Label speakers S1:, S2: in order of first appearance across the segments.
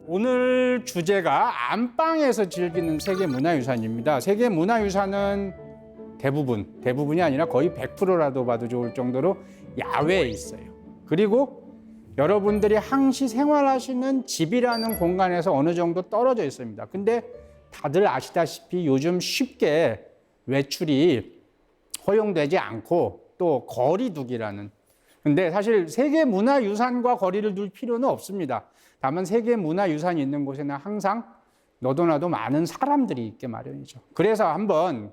S1: 오늘 주제가 안방에서 즐기는 세계문화유산입니다. 세계문화유산은 대부분이 아니라 거의 100%라도 봐도 좋을 정도로 야외에 있어요. 그리고 여러분들이 항시 생활하시는 집이라는 공간에서 어느 정도 떨어져 있습니다. 근데 다들 아시다시피 요즘 쉽게 외출이 허용되지 않고 또 거리두기라는, 근데 사실 세계문화유산과 거리를 둘 필요는 없습니다. 다만 세계문화유산이 있는 곳에는 항상 너도 나도 많은 사람들이 있게 마련이죠. 그래서 한번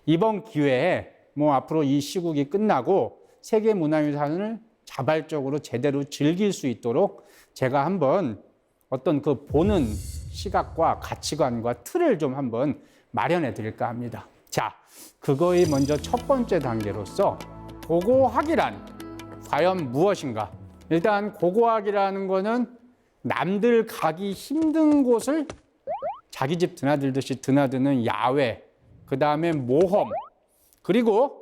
S1: 이번 기회에 앞으로 이 시국이 끝나고 세계문화유산을 자발적으로 제대로 즐길 수 있도록 제가 한번 어떤 그 보는 시각과 가치관과 틀을 좀 한번 마련해 드릴까 합니다. 자, 그거의 먼저 첫 번째 단계로서 고고학이란 과연 무엇인가? 일단 고고학이라는 거는 남들 가기 힘든 곳을 자기 집 드나들듯이 드나드는 야외, 그 다음에 모험, 그리고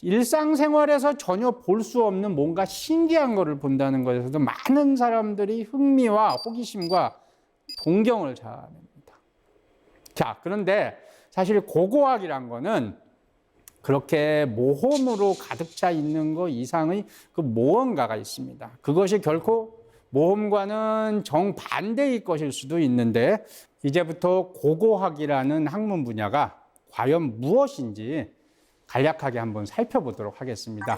S1: 일상생활에서 전혀 볼 수 없는 뭔가 신기한 거를 본다는 것에서도 많은 사람들이 흥미와 호기심과 동경을 자아냅니다. 자, 그런데 사실 고고학이란 거는 그렇게 모험으로 가득 차 있는 것 이상의 그 모험가가 있습니다. 그것이 결코 모험과는 정반대의 것일 수도 있는데, 이제부터 고고학이라는 학문 분야가 과연 무엇인지 간략하게 한번 살펴보도록 하겠습니다.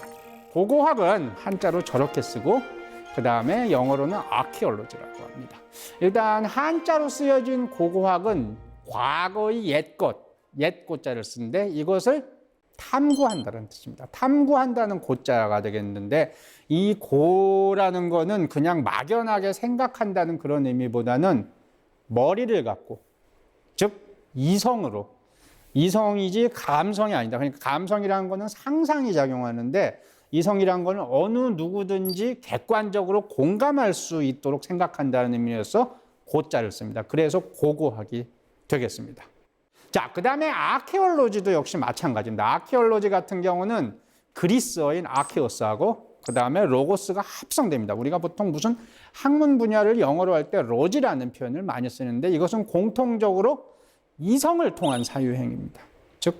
S1: 고고학은 한자로 저렇게 쓰고 그 다음에 영어로는 archaeology라고 합니다. 일단 한자로 쓰여진 고고학은 과거의 옛 고자를 쓰는데 이것을 탐구한다는 뜻입니다. 탐구한다는 고자가 되겠는데, 이 고라는 거는 그냥 막연하게 생각한다는 그런 의미보다는 머리를 갖고, 즉 이성으로, 이성이지 감성이 아니다. 그러니까 감성이라는 거는 상상이 작용하는데 이성이라는 거는 어느 누구든지 객관적으로 공감할 수 있도록 생각한다는 의미에서 고자를 씁니다. 그래서 고고학이 되겠습니다. 자, 그 다음에 아케올로지도 역시 마찬가지입니다. 아케올로지 같은 경우는 그리스어인 아케오스하고 그 다음에 로고스가 합성됩니다. 우리가 보통 무슨 학문 분야를 영어로 할 때 로지라는 표현을 많이 쓰는데 이것은 공통적으로 이성을 통한 사유행위입니다. 즉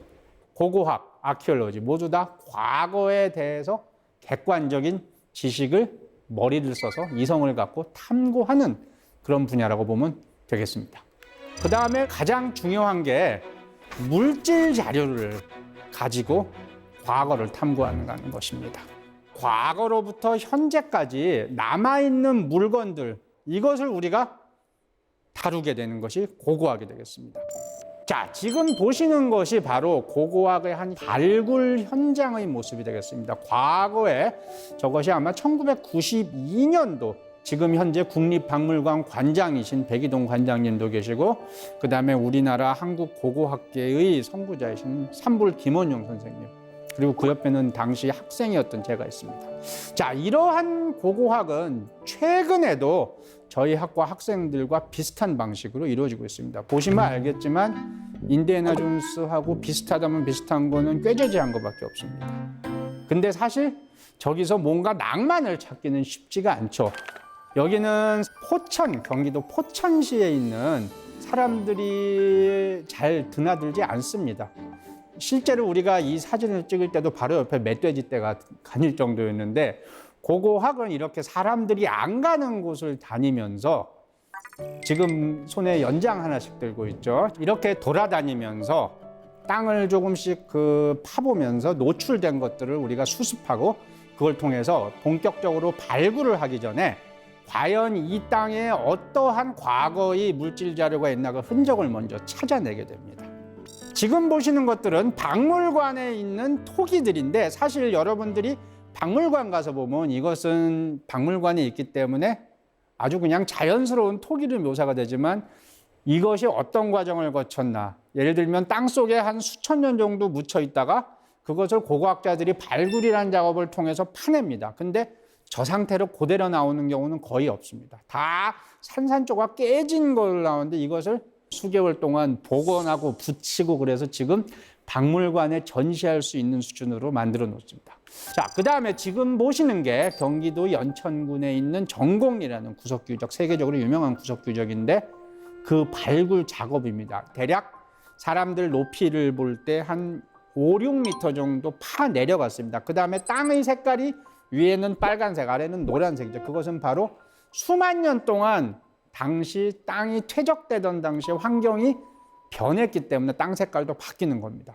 S1: 고고학, 아케올로지 모두 다 과거에 대해서 객관적인 지식을 머리를 써서 이성을 갖고 탐구하는 그런 분야라고 보면 되겠습니다. 그 다음에 가장 중요한 게 물질 자료를 가지고 과거를 탐구하는 것입니다. 과거로부터 현재까지 남아있는 물건들, 이것을 우리가 다루게 되는 것이 고고학이 되겠습니다. 자, 지금 보시는 것이 바로 고고학의 한 발굴 현장의 모습이 되겠습니다. 과거에 저것이 아마 1992년도 지금 현재 국립박물관 관장이신 백이동 관장님도 계시고 그 다음에 우리나라 한국고고학계의 선구자이신 산불 김원용 선생님, 그리고 그 옆에는 당시 학생이었던 제가 있습니다. 자, 이러한 고고학은 최근에도 저희 학과 학생들과 비슷한 방식으로 이루어지고 있습니다. 보시면 알겠지만 인디애나 존스하고 비슷하다면 비슷한 거는 꾀죄죄한 것밖에 없습니다. 근데 사실 저기서 뭔가 낭만을 찾기는 쉽지가 않죠. 여기는 포천, 경기도 포천시에 있는 사람들이 잘 드나들지 않습니다. 실제로 우리가 이 사진을 찍을 때도 바로 옆에 멧돼지 떼가 다닐 정도였는데, 고고학은 이렇게 사람들이 안 가는 곳을 다니면서, 지금 손에 연장 하나씩 들고 있죠. 이렇게 돌아다니면서 땅을 조금씩 파보면서 노출된 것들을 우리가 수습하고 그걸 통해서 본격적으로 발굴을 하기 전에 과연 이 땅에 어떠한 과거의 물질 자료가 있나 그 흔적을 먼저 찾아내게 됩니다. 지금 보시는 것들은 박물관에 있는 토기들인데, 사실 여러분들이 박물관 가서 보면 이것은 박물관에 있기 때문에 아주 그냥 자연스러운 토기로 묘사가 되지만 이것이 어떤 과정을 거쳤나, 예를 들면 땅 속에 한 수천 년 정도 묻혀 있다가 그것을 고고학자들이 발굴이라는 작업을 통해서 파냅니다. 근데 저 상태로 그대로 나오는 경우는 거의 없습니다. 다 산산조각 깨진 걸 나오는데 이것을 수개월 동안 복원하고 붙이고 그래서 지금 박물관에 전시할 수 있는 수준으로 만들어 놓습니다. 자, 그 다음에 지금 보시는 게 경기도 연천군에 있는 정곡리라는 구석규적, 세계적으로 유명한 구석규적인데 그 발굴 작업입니다. 대략 사람들 높이를 볼 때 한 5, 6m 정도 파 내려갔습니다. 그 다음에 땅의 색깔이 위에는 빨간색, 아래는 노란색이죠. 그것은 바로 수만 년 동안 당시 땅이 퇴적되던 당시 환경이 변했기 때문에 땅 색깔도 바뀌는 겁니다.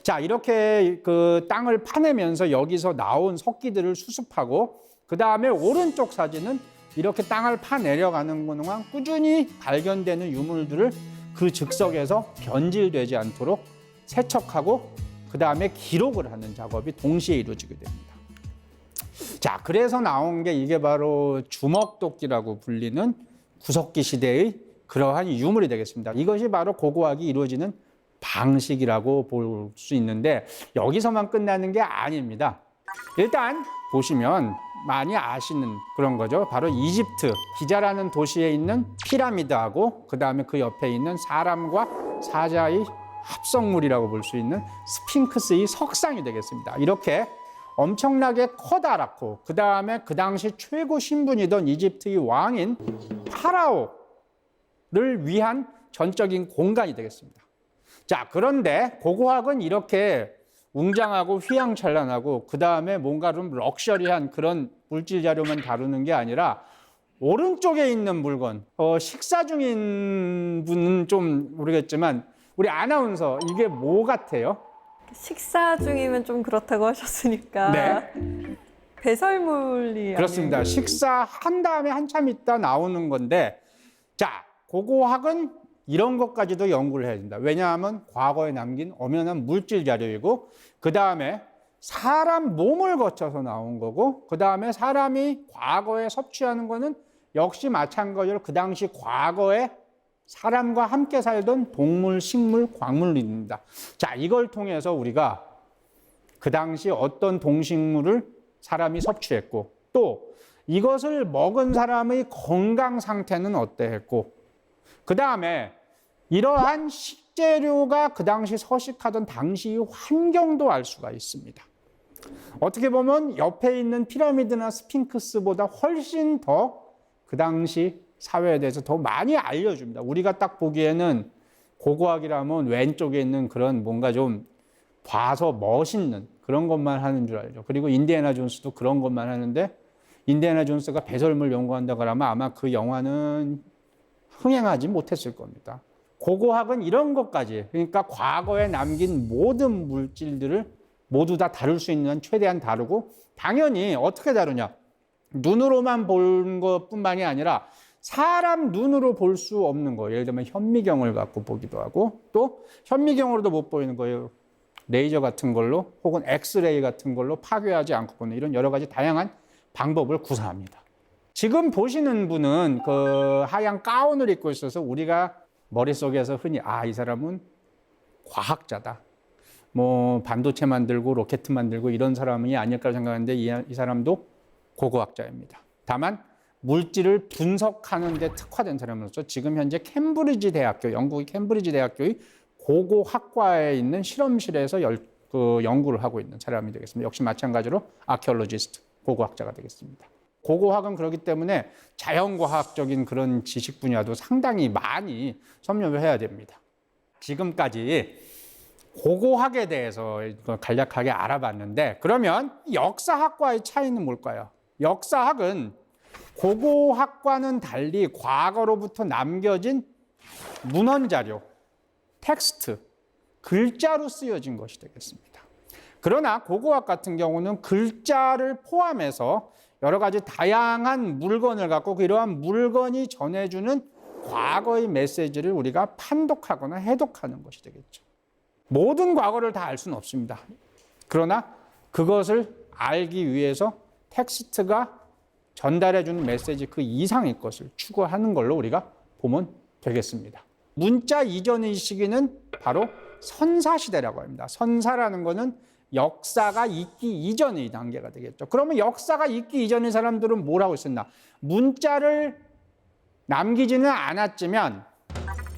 S1: 자, 이렇게 그 땅을 파내면서 여기서 나온 석기들을 수습하고 그 다음에 오른쪽 사진은 이렇게 땅을 파내려가는 동안 꾸준히 발견되는 유물들을 그 즉석에서 변질되지 않도록 세척하고 그 다음에 기록을 하는 작업이 동시에 이루어지게 됩니다. 자, 그래서 나온 게 이게 바로 주먹도끼라고 불리는 구석기 시대의 그러한 유물이 되겠습니다. 이것이 바로 고고학이 이루어지는 방식이라고 볼 수 있는데 여기서만 끝나는 게 아닙니다. 일단 보시면 많이 아시는 그런 거죠. 바로 이집트 기자라는 도시에 있는 피라미드하고 그 다음에 그 옆에 있는 사람과 사자의 합성물이라고 볼 수 있는 스핑크스의 석상이 되겠습니다. 이렇게 엄청나게 커다랗고 그 다음에 그 당시 최고 신분이던 이집트의 왕인 파라오를 위한 전적인 공간이 되겠습니다. 자, 그런데 고고학은 이렇게 웅장하고 휘황찬란하고 그 다음에 뭔가 좀 럭셔리한 그런 물질 자료만 다루는 게 아니라 오른쪽에 있는 물건, 식사 중인 분은 좀 모르겠지만 우리 아나운서 이게 뭐 같아요?
S2: 식사 중이면 좀 그렇다고 하셨으니까
S1: 네.
S2: 배설물이
S1: 그렇습니다. 식사한 다음에 한참 있다 나오는 건데 자, 고고학은 이런 것까지도 연구를 해야 된다. 왜냐하면 과거에 남긴 엄연한 물질 자료이고 그 다음에 사람 몸을 거쳐서 나온 거고 그 다음에 사람이 과거에 섭취하는 거는 역시 마찬가지로 그 당시 과거에 사람과 함께 살던 동물, 식물, 광물입니다. 자, 이걸 통해서 우리가 그 당시 어떤 동식물을 사람이 섭취했고 또 이것을 먹은 사람의 건강 상태는 어떠했고 그 다음에 이러한 식재료가 그 당시 서식하던 당시의 환경도 알 수가 있습니다. 어떻게 보면 옆에 있는 피라미드나 스핑크스보다 훨씬 더 그 당시 사회에 대해서 더 많이 알려줍니다. 우리가 딱 보기에는 고고학이라면 왼쪽에 있는 그런 뭔가 좀 봐서 멋있는 그런 것만 하는 줄 알죠. 그리고 인디애나 존스도 그런 것만 하는데 인디애나 존스가 배설물 연구한다 그러면 아마 그 영화는 흥행하지 못했을 겁니다. 고고학은 이런 것까지, 그러니까 과거에 남긴 모든 물질들을 모두 다 다룰 수 있는 최대한 다루고 당연히 어떻게 다루냐. 눈으로만 본 것뿐만이 아니라 사람 눈으로 볼 수 없는 거, 예를 들면 현미경을 갖고 보기도 하고 또 현미경으로도 못 보이는 거예요. 레이저 같은 걸로 혹은 엑스레이 같은 걸로 파괴하지 않고 보는 이런 여러 가지 다양한 방법을 구사합니다. 지금 보시는 분은 그 하얀 가운을 입고 있어서 우리가 머릿속에서 흔히 이 사람은 과학자다. 뭐 반도체 만들고 로켓 만들고 이런 사람이 아닐까 생각하는데 이 사람도 고고학자입니다. 다만 물질을 분석하는 데 특화된 사람으로서 지금 현재 캠브리지 대학교, 영국의 캠브리지 대학교의 고고학과에 있는 실험실에서 연구를 하고 있는 사람이 되겠습니다. 역시 마찬가지로 아키올로지스트, 고고학자가 되겠습니다. 고고학은 그렇기 때문에 자연과학적인 그런 지식 분야도 상당히 많이 섭렵을 해야 됩니다. 지금까지 고고학에 대해서 간략하게 알아봤는데 그러면 역사학과의 차이는 뭘까요? 역사학은 고고학과는 달리 과거로부터 남겨진 문헌 자료, 텍스트, 글자로 쓰여진 것이 되겠습니다. 그러나 고고학 같은 경우는 글자를 포함해서 여러 가지 다양한 물건을 갖고 이러한 물건이 전해주는 과거의 메시지를 우리가 판독하거나 해독하는 것이 되겠죠. 모든 과거를 다 알 수는 없습니다. 그러나 그것을 알기 위해서 텍스트가 전달해주는 메시지 그 이상의 것을 추구하는 걸로 우리가 보면 되겠습니다. 문자 이전의 시기는 바로 선사시대라고 합니다. 선사라는 것은 역사가 있기 이전의 단계가 되겠죠. 그러면 역사가 있기 이전의 사람들은 뭘 하고 있었나? 문자를 남기지는 않았지만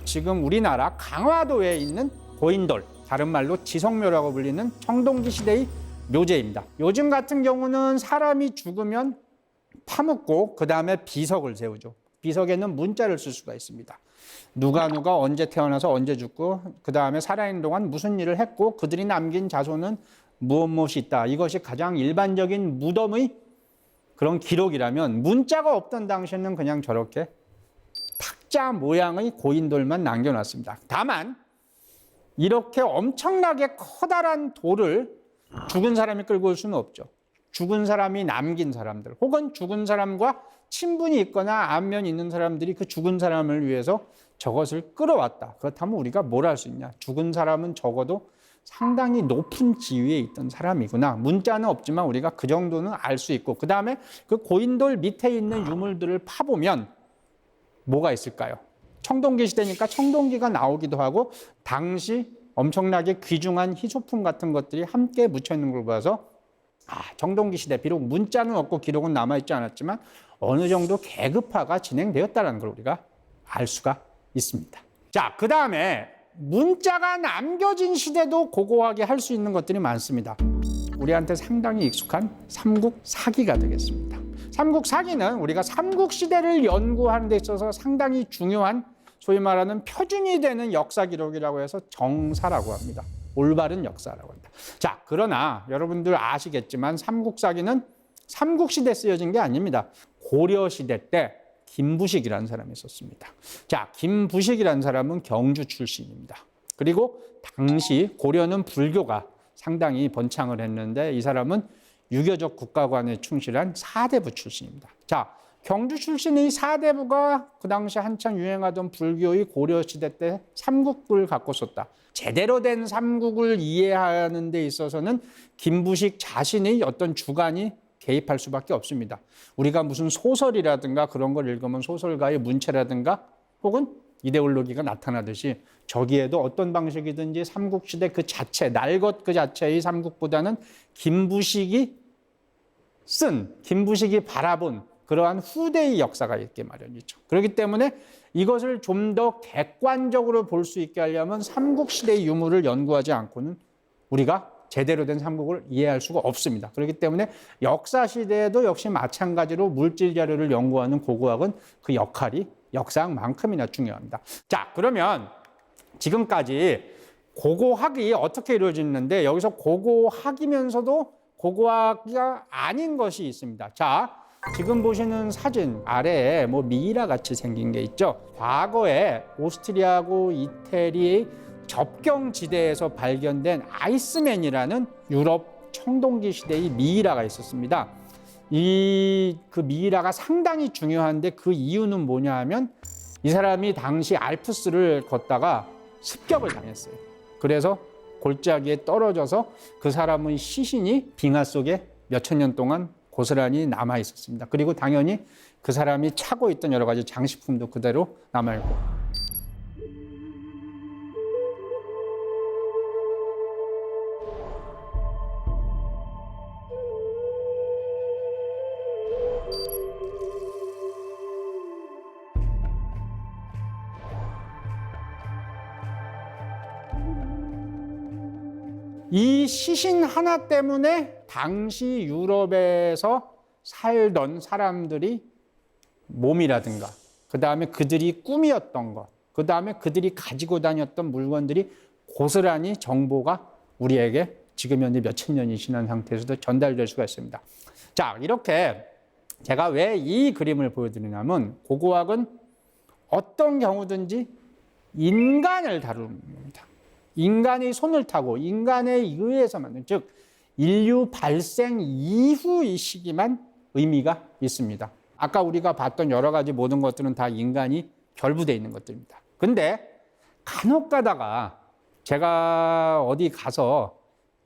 S1: 지금 우리나라 강화도에 있는 고인돌, 다른 말로 지성묘라고 불리는 청동기 시대의 묘제입니다. 요즘 같은 경우는 사람이 죽으면 파묻고 그 다음에 비석을 세우죠. 비석에는 문자를 쓸 수가 있습니다. 누가 언제 태어나서 언제 죽고 그 다음에 살아있는 동안 무슨 일을 했고 그들이 남긴 자손은 무엇이 있다. 이것이 가장 일반적인 무덤의 그런 기록이라면 문자가 없던 당시에는 그냥 저렇게 탁자 모양의 고인돌만 남겨놨습니다. 다만 이렇게 엄청나게 커다란 돌을 죽은 사람이 끌고 올 수는 없죠. 죽은 사람이 남긴 사람들 혹은 죽은 사람과 친분이 있거나 안면이 있는 사람들이 그 죽은 사람을 위해서 저것을 끌어왔다. 그렇다면 우리가 뭘 할 수 있냐. 죽은 사람은 적어도 상당히 높은 지위에 있던 사람이구나. 문자는 없지만 우리가 그 정도는 알 수 있고 그 다음에 그 고인돌 밑에 있는 유물들을 파보면 뭐가 있을까요? 청동기 시대니까 청동기가 나오기도 하고 당시 엄청나게 귀중한 희소품 같은 것들이 함께 묻혀 있는 걸 봐서 청동기 시대 비록 문자는 없고 기록은 남아있지 않았지만 어느 정도 계급화가 진행되었다는 걸 우리가 알 수가 있습니다. 자, 그 다음에 문자가 남겨진 시대도 고고하게 할 수 있는 것들이 많습니다. 우리한테 상당히 익숙한 삼국사기가 되겠습니다. 삼국사기는 우리가 삼국시대를 연구하는 데 있어서 상당히 중요한 소위 말하는 표준이 되는 역사 기록이라고 해서 정사라고 합니다. 올바른 역사라고 합니다. 자, 그러나 여러분들 아시겠지만 삼국사기는 삼국시대에 쓰여진 게 아닙니다. 고려시대 때 김부식이라는 사람이 있었습니다. 자, 김부식이라는 사람은 경주 출신입니다. 그리고 당시 고려는 불교가 상당히 번창을 했는데 이 사람은 유교적 국가관에 충실한 사대부 출신입니다. 자, 경주 출신의 사대부가 그 당시 한창 유행하던 불교의 고려시대 때 삼국을 갖고 썼다. 제대로 된 삼국을 이해하는 데 있어서는 김부식 자신의 어떤 주관이 개입할 수밖에 없습니다. 우리가 무슨 소설이라든가 그런 걸 읽으면 소설가의 문체라든가 혹은 이데올로기가 나타나듯이 저기에도 어떤 방식이든지 삼국시대 그 자체, 날 것 그 자체의 삼국보다는 김부식이 바라본 그러한 후대의 역사가 있게 마련이죠. 그렇기 때문에 이것을 좀 더 객관적으로 볼 수 있게 하려면 삼국시대의 유물을 연구하지 않고는 우리가 제대로 된 삼국을 이해할 수가 없습니다. 그렇기 때문에 역사시대에도 역시 마찬가지로 물질 자료를 연구하는 고고학은 그 역할이 역사학만큼이나 중요합니다. 자, 그러면 지금까지 고고학이 어떻게 이루어지는데 여기서 고고학이면서도 고고학이 아닌 것이 있습니다. 자, 지금 보시는 사진 아래에 미이라 같이 생긴 게 있죠. 과거에 오스트리아하고 이태리의 접경지대에서 발견된 아이스맨이라는 유럽 청동기 시대의 미이라가 있었습니다. 그 미이라가 상당히 중요한데 그 이유는 뭐냐 하면 이 사람이 당시 알프스를 걷다가 습격을 당했어요. 그래서 골짜기에 떨어져서 그 사람의 시신이 빙하 속에 몇천 년 동안 고스란히 남아 있었습니다. 그리고 당연히 그 사람이 차고 있던 여러 가지 장식품도 그대로 남아 있고. 이 시신 하나 때문에 당시 유럽에서 살던 사람들이 몸이라든가 그 다음에 그들이 꿈이었던 것, 그 다음에 그들이 가지고 다녔던 물건들이 고스란히 정보가 우리에게 지금 현재 몇천 년이 지난 상태에서도 전달될 수가 있습니다. 자, 이렇게 제가 왜 이 그림을 보여드리냐면 고고학은 어떤 경우든지 인간을 다루는 겁니다. 인간의 손을 타고 인간에 의해서 만든, 즉 인류 발생 이후의 시기만 의미가 있습니다. 아까 우리가 봤던 여러 가지 모든 것들은 다 인간이 결부되어 있는 것들입니다. 근데 간혹 가다가 제가 어디 가서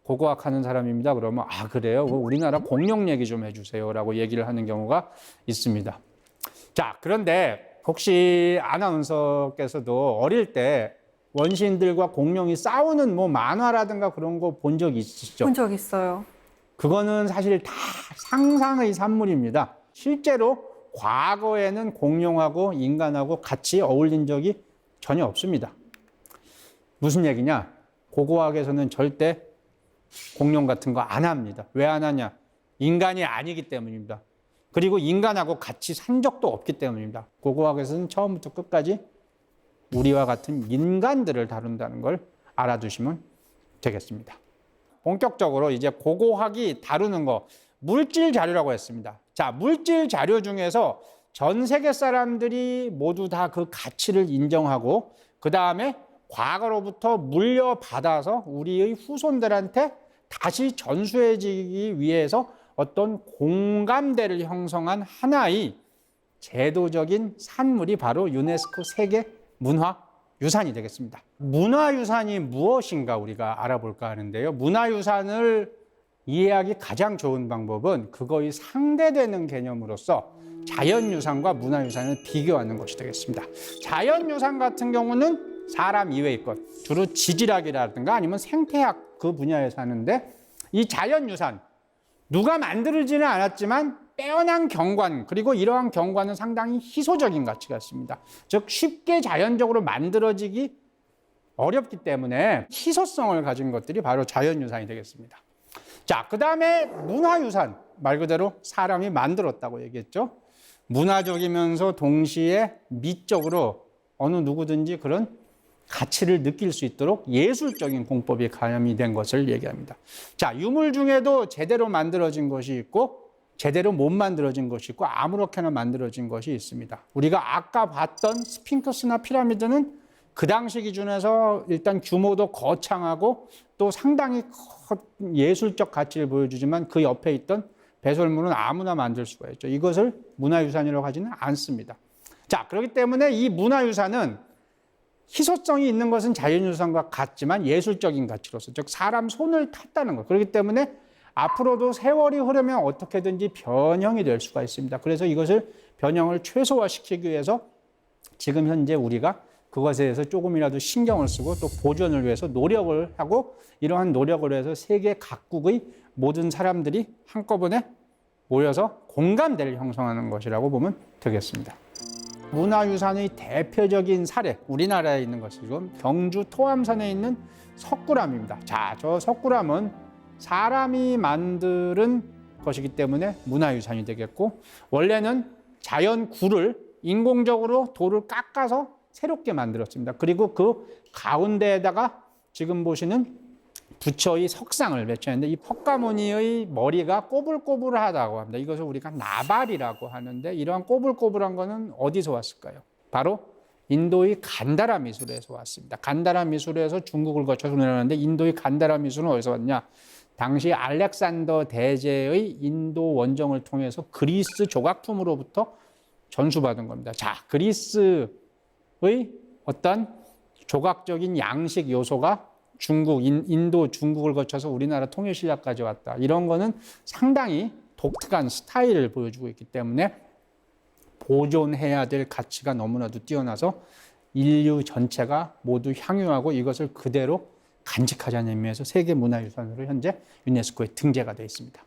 S1: 고고학 하는 사람입니다. 그러면 그래요? 우리나라 공룡 얘기 좀 해주세요 라고 얘기를 하는 경우가 있습니다. 자, 그런데 혹시 아나운서께서도 어릴 때 원시인들과 공룡이 싸우는 만화라든가 그런 거 본 적 있으시죠?
S2: 본 적 있어요.
S1: 그거는 사실 다 상상의 산물입니다. 실제로 과거에는 공룡하고 인간하고 같이 어울린 적이 전혀 없습니다. 무슨 얘기냐? 고고학에서는 절대 공룡 같은 거 안 합니다. 왜 안 하냐? 인간이 아니기 때문입니다. 그리고 인간하고 같이 산 적도 없기 때문입니다. 고고학에서는 처음부터 끝까지 우리와 같은 인간들을 다룬다는 걸 알아두시면 되겠습니다. 본격적으로 이제 고고학이 다루는 거 물질 자료라고 했습니다. 자, 물질 자료 중에서 전 세계 사람들이 모두 다 그 가치를 인정하고 그 다음에 과거로부터 물려받아서 우리의 후손들한테 다시 전수해지기 위해서 어떤 공감대를 형성한 하나의 제도적인 산물이 바로 유네스코 세계 문화유산이 되겠습니다. 문화유산이 무엇인가 우리가 알아볼까 하는데요. 문화유산을 이해하기 가장 좋은 방법은 그거의 상대되는 개념으로서 자연유산과 문화유산을 비교하는 것이 되겠습니다. 자연유산 같은 경우는 사람 이외의 것, 주로 지질학이라든가 아니면 생태학 그 분야에 사는데 이 자연유산, 누가 만들지는 않았지만 빼어난 경관, 그리고 이러한 경관은 상당히 희소적인 가치가 있습니다. 즉 쉽게 자연적으로 만들어지기 어렵기 때문에 희소성을 가진 것들이 바로 자연유산이 되겠습니다. 자, 그 다음에 문화유산, 말 그대로 사람이 만들었다고 얘기했죠. 문화적이면서 동시에 미적으로 어느 누구든지 그런 가치를 느낄 수 있도록 예술적인 공법이 가염이 된 것을 얘기합니다. 자, 유물 중에도 제대로 만들어진 것이 있고 제대로 못 만들어진 것이 있고 아무렇게나 만들어진 것이 있습니다. 우리가 아까 봤던 스핑크스나 피라미드는 그 당시 기준에서 일단 규모도 거창하고 또 상당히 예술적 가치를 보여주지만 그 옆에 있던 배설물은 아무나 만들 수가 있죠. 이것을 문화유산이라고 하지는 않습니다. 자, 그렇기 때문에 이 문화유산은 희소성이 있는 것은 자연유산과 같지만 예술적인 가치로서, 즉 사람 손을 탔다는 것. 그렇기 때문에 앞으로도 세월이 흐르면 어떻게든지 변형이 될 수가 있습니다. 그래서 이것을 변형을 최소화시키기 위해서 지금 현재 우리가 그것에 대해서 조금이라도 신경을 쓰고 또 보존을 위해서 노력을 하고 이러한 노력을 해서 세계 각국의 모든 사람들이 한꺼번에 모여서 공감대를 형성하는 것이라고 보면 되겠습니다. 문화유산의 대표적인 사례, 우리나라에 있는 것이고 경주 토암산에 있는 석굴암입니다. 자, 저 석굴암은 사람이 만드는 것이기 때문에 문화유산이 되겠고 원래는 자연굴을 인공적으로 돌을 깎아서 새롭게 만들었습니다. 그리고 그 가운데에다가 지금 보시는 부처의 석상을 배치했는데 이 퍽가모니의 머리가 꼬불꼬불하다고 합니다. 이것을 우리가 나발이라고 하는데 이러한 꼬불꼬불한 거는 어디서 왔을까요? 바로 인도의 간다라 미술에서 왔습니다. 간다라 미술에서 중국을 거쳐서 내려왔는데 인도의 간다라 미술은 어디서 왔냐? 당시 알렉산더 대제의 인도 원정을 통해서 그리스 조각품으로부터 전수받은 겁니다. 자, 그리스의 어떤 조각적인 양식 요소가 인도, 중국을 거쳐서 우리나라 통일 시작까지 왔다. 이런 거는 상당히 독특한 스타일을 보여주고 있기 때문에 보존해야 될 가치가 너무나도 뛰어나서 인류 전체가 모두 향유하고 이것을 그대로 간직하자는 의미에서 세계문화유산으로 현재 유네스코에 등재가 되어 있습니다.